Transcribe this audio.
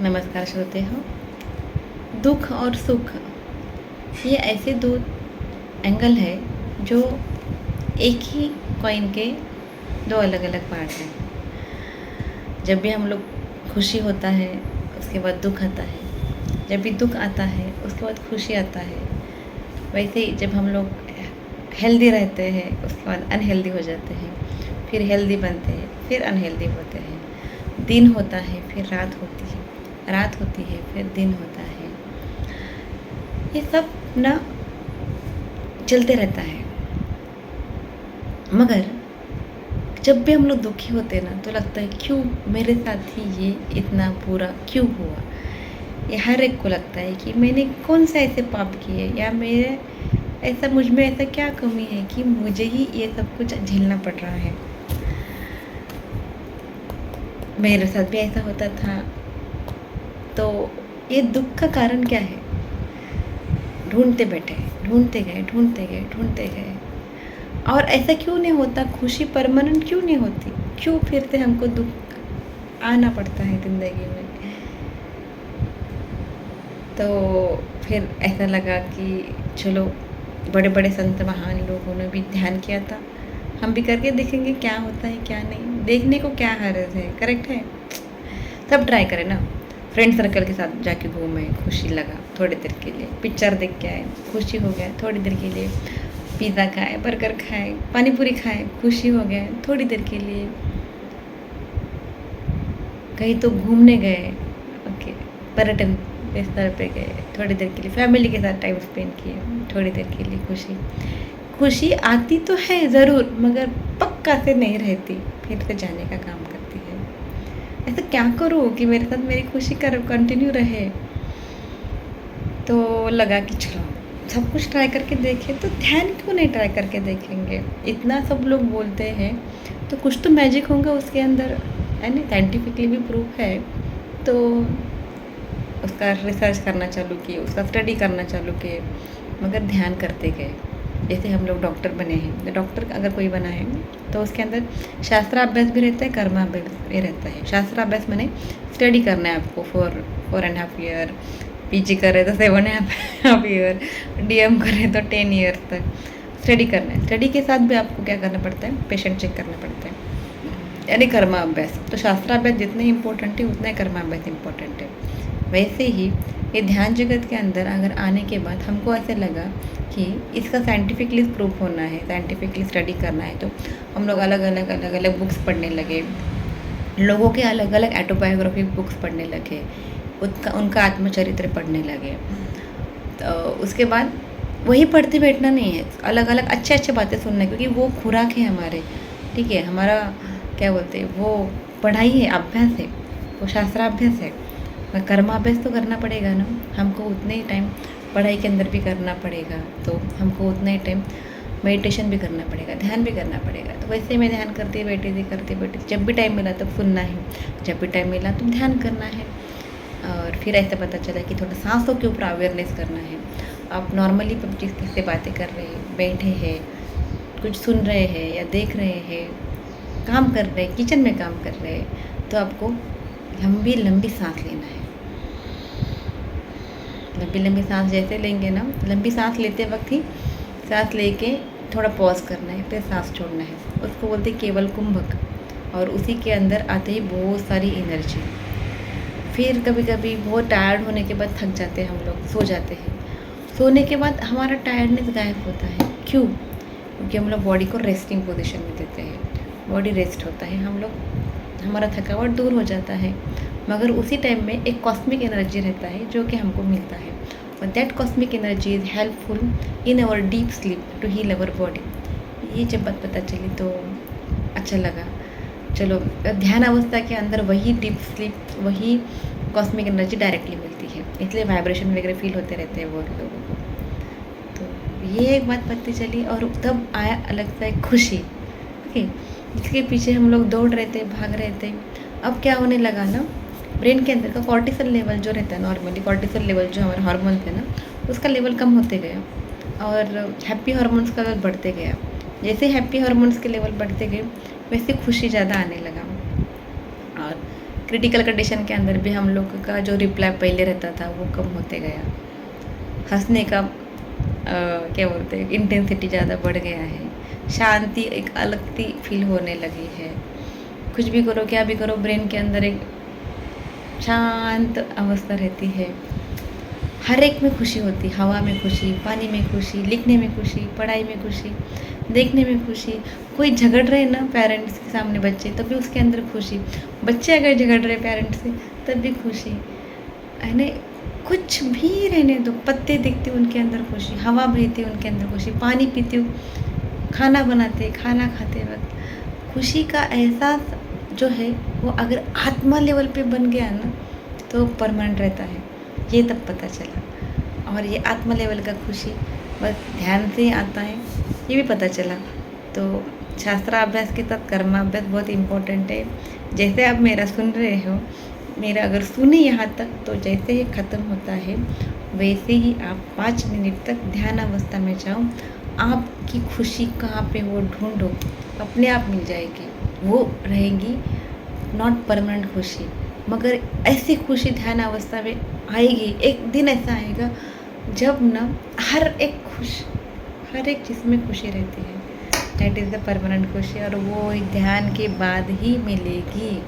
नमस्कार श्रोते हो। दुख और सुख ये ऐसे दो एंगल है जो एक ही कॉइन के दो अलग अलग पार्ट हैं। जब भी हम लोग खुशी होता है उसके बाद दुख आता है, जब भी दुख आता है उसके बाद खुशी आता है। वैसे ही जब हम लोग हेल्दी रहते हैं उसके बाद अनहेल्दी हो जाते हैं, फिर हेल्दी बनते हैं, फिर अनहेल्दी होते हैं। दिन होता है फिर रात होती है, रात होती है फिर दिन होता है। ये सब ना चलते रहता है। मगर जब भी हम लोग दुखी होते हैं ना तो लगता है क्यों मेरे साथ ही ये इतना बुरा क्यों हुआ। ये हर एक को लगता है कि मैंने कौन सा ऐसे पाप किए या मेरे ऐसा मुझ में ऐसा क्या कमी है कि मुझे ही ये सब कुछ झेलना पड़ रहा है। मेरे साथ भी ऐसा होता था। तो ये दुख का कारण क्या है? ढूंढते बैठे, ढूंढते गए, ढूंढते गए, ढूंढते गए। और ऐसा क्यों नहीं होता? खुशी परमानेंट क्यों नहीं होती? क्यों फिर से हमको दुख आना पड़ता है ज़िंदगी में? तो फिर ऐसा लगा कि चलो बड़े बड़े संत महान लोगों ने भी ध्यान किया था, हम भी करके देखेंगे क्या होता है क्या नहीं। देखने को क्या हर्ज है, करेक्ट है? सब ट्राई करें ना। फ्रेंड सर्कल के साथ जाके घूमे, खुशी लगा थोड़ी देर के लिए। पिक्चर देख के आए, खुशी हो गया थोड़ी देर के लिए। पिज़्ज़ा खाए, बर्गर खाए, पानी पूरी खाए, खुशी हो गया थोड़ी देर के लिए। कहीं तो घूमने गए, ओके, पर्यटन स्थल पे गए, थोड़ी देर के लिए फैमिली के साथ टाइम स्पेंड किए, थोड़ी देर के लिए खुशी। खुशी आती तो है ज़रूर मगर पक्का से नहीं रहती, फिर से जाने का काम करती है। ऐसा क्या करूँ कि मेरे साथ मेरी खुशी कंटिन्यू रहे? तो लगा कि चलो सब कुछ ट्राई करके देखें। तो ध्यान क्यों नहीं ट्राई करके देखेंगे? इतना सब लोग बोलते हैं तो कुछ तो मैजिक होगा उसके अंदर, है ना? साइंटिफिकली भी प्रूफ है। तो उसका रिसर्च करना चालू किए, उसका स्टडी करना चालू किए, मगर ध्यान करते गए। जैसे हम लोग डॉक्टर बने हैं, तो डॉक्टर अगर कोई बना है तो उसके अंदर शास्त्राभ्यास भी रहता है, कर्माभ्यास भी रहता है। शास्त्राभ्यास मैंने स्टडी करना है आपको 4.5 ईयर, पीजी करे तो 7.5 ईयर, डीएम करे तो 10 ईयर तक स्टडी करना है। स्टडी के साथ भी आपको क्या करना पड़ता है? पेशेंट चेक करना पड़ता है, यानी कर्माभ्यास। तो शास्त्राभ्यास जितने इम्पोर्टेंट है उतना ही कर्माभ्यास इम्पोर्टेंट है। वैसे ही ये ध्यान जगत के अंदर अगर आने के बाद हमको ऐसे लगा कि इसका साइंटिफिकली प्रूफ होना है, साइंटिफिकली स्टडी करना है, तो हम लोग अलग अलग बुक्स पढ़ने लगे। लोगों के अलग अलग ऑटोबायोग्राफी बुक्स पढ़ने लगे, उनका आत्मचरित्र पढ़ने लगे। तो उसके बाद वही पढ़ते बैठना नहीं है, अलग अलग अच्छे बातें सुनना है, क्योंकि वो खुराक है हमारे, ठीक है? हमारा क्या बोलते हैं, वो पढ़ाई है, अभ्यास है, वो शास्त्राभ्यास है। कर्माभ्यास तो करना पड़ेगा ना, हमको उतने ही टाइम पढ़ाई के अंदर भी करना पड़ेगा, तो हमको उतना ही टाइम मेडिटेशन भी करना पड़ेगा, ध्यान भी करना पड़ेगा। तो वैसे मैं ध्यान करते बैठी थी, जब भी टाइम मिला तब सुनना है, जब भी टाइम मिला तब ध्यान करना है। और फिर ऐसा पता चला कि थोड़ा सांसों के ऊपर अवेयरनेस करना है। आप नॉर्मली किसी से बातें कर रहे हैं, बैठे हैं, कुछ सुन रहे हैं या देख रहे हैं, काम कर रहे हैं, किचन में काम कर रहे हैं, तो आपको लंबी लंबी सांस लेना है। लंबी लंबी सांस जैसे लेंगे ना, लंबी सांस लेते वक्त ही सांस लेके थोड़ा पॉज करना है, फिर सांस छोड़ना है। उसको बोलते हैं केवल कुंभक। और उसी के अंदर आते ही बहुत सारी एनर्जी। फिर कभी कभी बहुत टायर्ड होने के बाद थक जाते हैं हम लोग, सो जाते हैं। सोने के बाद हमारा टायर्डनेस गायब होता है। क्यों? क्योंकि हम लोग बॉडी को रेस्टिंग पोजीशन में देते हैं, बॉडी रेस्ट होता है, हम लोग, हमारा थकावट दूर हो जाता है। मगर उसी टाइम में एक कॉस्मिक एनर्जी रहता है जो कि हमको मिलता है, और that cosmic energy is helpful in our deep sleep to heal our body. ये जब बात पता चली तो अच्छा लगा। चलो, ध्यान अवस्था के अंदर वही डीप स्लीप, वही कॉस्मिक एनर्जी डायरेक्टली मिलती है, इसलिए वाइब्रेशन वगैरह फील होते रहते हैं वो लोगों को। तो ये एक बात पता चली, और तब आया अलग सा एक खुशी, ओके, इसके पीछे हम लोग दौड़ रहे थे, भाग रहे थे। अब क्या होने लगा ना, ब्रेन के अंदर का कॉर्टिसोल लेवल जो रहता है, नॉर्मली कॉर्टिसोल लेवल जो हमारे हार्मोन्स है ना, उसका लेवल कम होते गया और हैप्पी हार्मोन्स का लेवल बढ़ते गया। जैसे हैप्पी हार्मोन्स के लेवल बढ़ते गए वैसे खुशी ज़्यादा आने लगा। और क्रिटिकल कंडीशन के अंदर भी हम लोग का जो रिप्लाई पहले रहता था वो कम होते गया, हंसने का क्या बोलते हैं इंटेंसिटी ज़्यादा बढ़ गया है, शांति एक अलग सी फील होने लगी है। कुछ भी करो क्या भी करो ब्रेन के अंदर एक शांत अवस्था रहती है। हर एक में खुशी होती, हवा में खुशी, पानी में खुशी, लिखने में खुशी, पढ़ाई में खुशी, देखने में खुशी। कोई झगड़ रहे ना पेरेंट्स के सामने बच्चे, तब भी उसके अंदर खुशी। बच्चे अगर झगड़ रहे पेरेंट्स से तब भी खुशी, है ना। कुछ भी रहने दो, पत्ते दिखते उनके अंदर खुशी, हवा बहती उनके अंदर खुशी, पानी पीती हूँ, खाना बनाते खाना खाते वक्त खुशी का एहसास जो है वो अगर आत्मा लेवल पे बन गया ना तो परमानेंट रहता है, ये तब पता चला। और ये आत्मा लेवल का खुशी बस ध्यान से आता है, ये भी पता चला। तो शास्त्राभ्यास के साथ कर्माभ्यास बहुत इम्पोर्टेंट है। जैसे आप मेरा सुन रहे हो, मेरा अगर सुने यहाँ तक, तो जैसे ही ख़त्म होता है वैसे ही आप 5 मिनट तक ध्यान अवस्था में जाओ। आपकी खुशी कहाँ पे वो ढूंढो, अपने आप मिल जाएगी, वो रहेगी नॉट परमानेंट खुशी। मगर ऐसी खुशी ध्यान अवस्था में आएगी, एक दिन ऐसा आएगा जब ना हर एक चीज़ में खुशी रहती है। दैट इज़ द परमानेंट खुशी, और वो ध्यान के बाद ही मिलेगी।